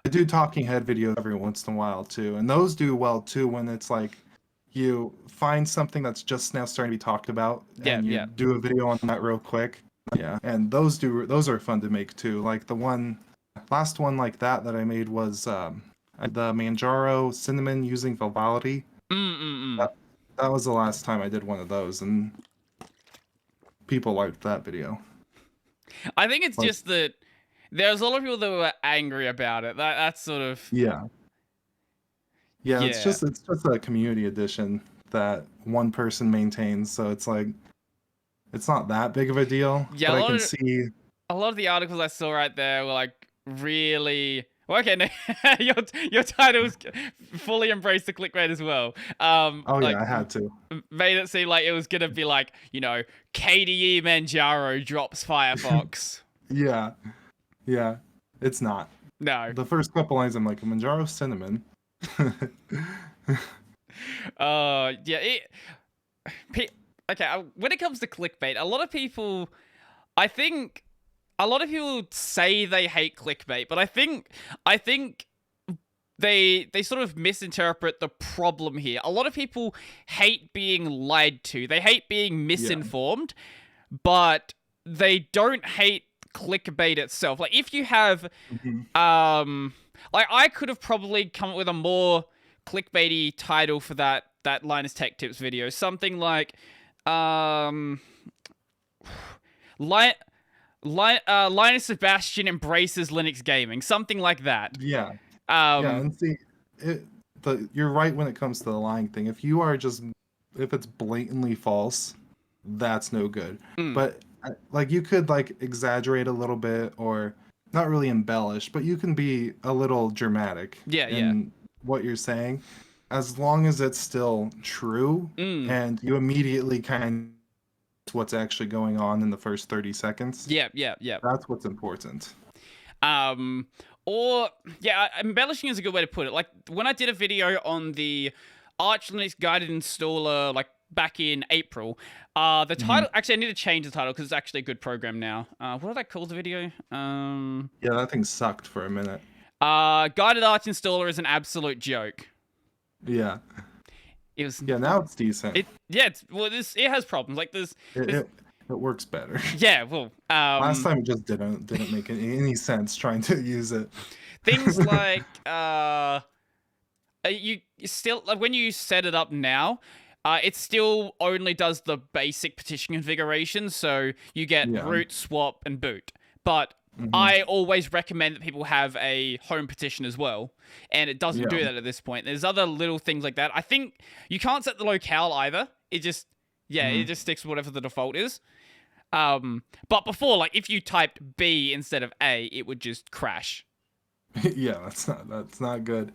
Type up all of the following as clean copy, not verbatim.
I do talking head videos every once in a while too, and those do well too when it's like you find something that's just now starting to be talked about Yeah, and you yeah. do a video on that real quick. Yeah, and those are fun to make too. Like the last one like that I made was the Manjaro cinnamon using Vivaldi. Mm-mm-mm. That was the last time I did one of those, and people liked that video. I think it's Like, just that there's a lot of people that were angry about it. That's sort of yeah, yeah, yeah. it's just a community edition that one person maintains, so it's like it's not that big of a deal. Yeah, But I can see, a lot of the articles I saw right there were like really well, okay. No, your titles fully embrace the clickbait as well. oh yeah, Like I had to. made it seem like it was gonna be like KDE Manjaro drops Firefox. Yeah, yeah, it's not. No. The first couple lines, I'm like, Manjaro cinnamon. Yeah. Okay. When it comes to clickbait, a lot of people, I think, a lot of people say they hate clickbait, but I think they sort of misinterpret the problem here. A lot of people hate being lied to. They hate being misinformed, but they don't hate clickbait itself. Like if you have like I could have probably come up with a more clickbaity title for that Linus Tech Tips video. Something like Linus Sebastian embraces Linux gaming. Something like that. Yeah, yeah, and see, you're right when it comes to the lying thing. If it's blatantly false, that's no good. But like you could like exaggerate a little bit or not really embellish, but you can be a little dramatic Yeah, in what you're saying, as long as it's still true and you immediately kind of what's actually going on in the first 30 seconds. yeah. That's what's important. Or yeah, embellishing is a good way to put it. Like when I did a video on the Arch Linux guided installer, like back in April, the title actually I need to change the title because it's actually a good program now. What did I call the video? Yeah, that thing sucked for a minute. Guided Arch installer is an absolute joke. Yeah. It was. Yeah, now it's decent. It has problems. Like It works better. Yeah, well, Last time it just didn't make any sense trying to use it. things like you still like when you set it up now, it still only does the basic partition configuration, so you get root, swap, and boot. But I always recommend that people have a home partition as well, and it doesn't do that at this point. There's other little things like that. I think you can't set the locale either. It just it just sticks with whatever the default is. But before, like if you typed B instead of A, it would just crash. Yeah, that's not good.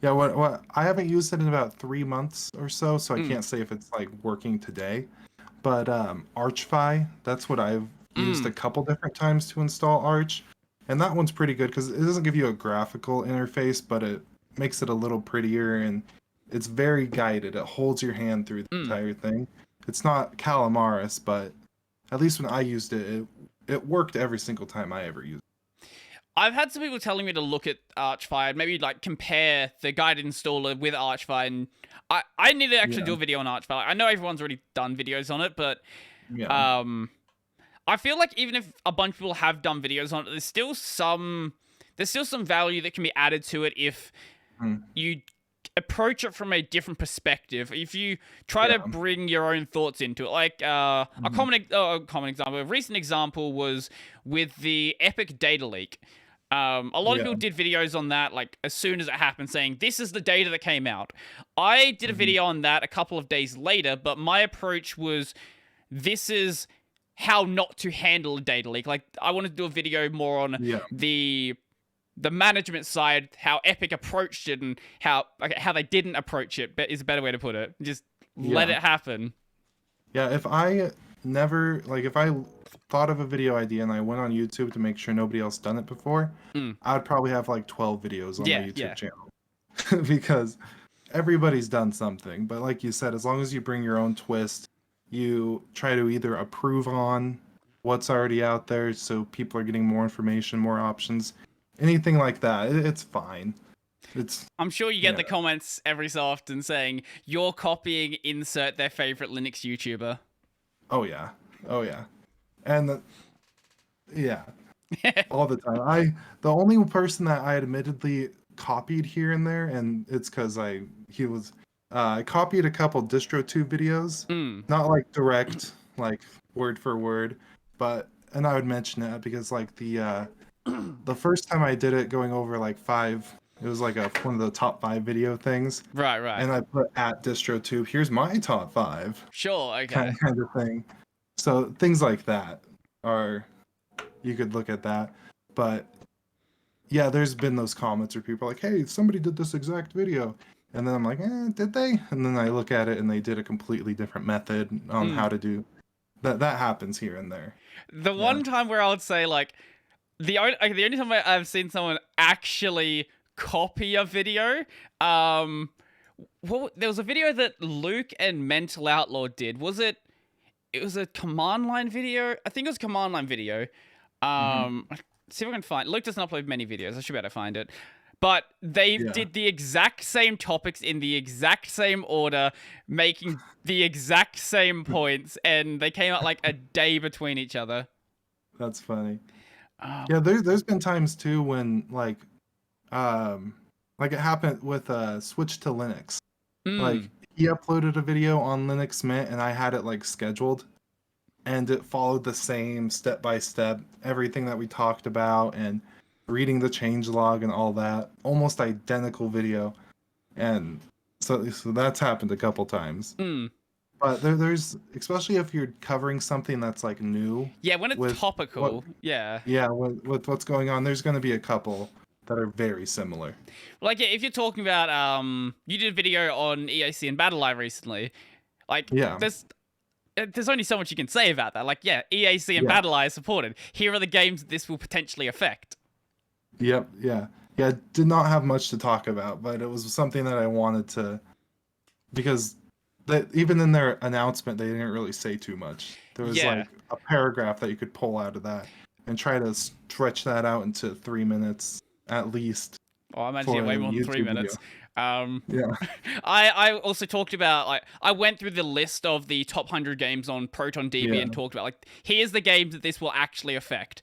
Yeah, what I haven't used it in about 3 months or so I can't say if it's like working today. But Archfi, that's what I've used a couple different times to install Arch, and that one's pretty good because it doesn't give you a graphical interface, but it makes it a little prettier and it's very guided. It holds your hand through the entire thing. It's not Calamaris, but at least when I used it, it worked every single time I ever used it. I've had some people telling me to look at Archfi and maybe like compare the guided installer with Archfi, and I need to actually do a video on Archfi. I know everyone's already done videos on it, but I feel like even if a bunch of people have done videos on it, there's still some value that can be added to it if you approach it from a different perspective. If you try to bring your own thoughts into it, like a common example, a recent example was with the Epic data leak. A lot of people did videos on that, like as soon as it happened, saying this is the data that came out. I did a video on that a couple of days later, but my approach was this is how not to handle a data leak. Like I wanted to do a video more on the management side, how Epic approached it, and how they didn't approach it, but is a better way to put it. Just let it happen. Yeah, if I thought of a video idea and I went on YouTube to make sure nobody else done it before, I would probably have like 12 videos on my YouTube channel. Because everybody's done something. But like you said, as long as you bring your own twist, you try to either approve on what's already out there so people are getting more information, more options, anything like that, it's fine. It's I'm sure you get yeah. the comments every so often saying you're copying insert their favorite Linux YouTuber. Oh yeah. Oh yeah. And yeah, all the time. The only person that I admittedly copied here and there, and it's because I copied a couple DistroTube videos, Mm. not like direct, like word for word, and I would mention it because like the first time I did it, going over like it was like one of the top 5 video things, Right, right. and I put at DistroTube, here's my top 5, Sure, okay. kind of thing. So things like that are, you could look at that, but yeah, there's been those comments where people are like, hey, somebody did this exact video. And then I'm like, did they? And then I look at it and they did a completely different method on how to do that. That happens here and there. The one time where I would say, like, the only time I've seen someone actually copy a video, there was a video that Luke and Mental Outlaw did. It was a command line video? I think it was a command line video. See if I can find. Luke doesn't upload many videos. I should be able to find it. But they did the exact same topics in the exact same order, making the exact same points, and they came out like a day between each other. That's funny. Yeah, there's been times too when like it happened with Switch to Linux. Like he uploaded a video on Linux Mint and I had it like scheduled, and it followed the same step by step, everything that we talked about and reading the changelog and all that, almost identical video. And so that's happened a couple times. But there's, especially if you're covering something that's like new. Yeah, when it's topical. Yeah, with what's going on, there's going to be a couple that are very similar. Like, if you're talking about, you did a video on EAC and Battle Live recently. Like, there's only so much you can say about that. Like, yeah, EAC and Battle Eye are supported. Here are the games that this will potentially affect. Yep, yeah. Did not have much to talk about, but it was something that I wanted to, because even in their announcement, they didn't really say too much. There was like a paragraph that you could pull out of that and try to stretch that out into 3 minutes at least. Oh, I imagine way more than 3 minutes. I also talked about, like, I went through the list of the top 100 games on ProtonDB and talked about, like, here's the games that this will actually affect.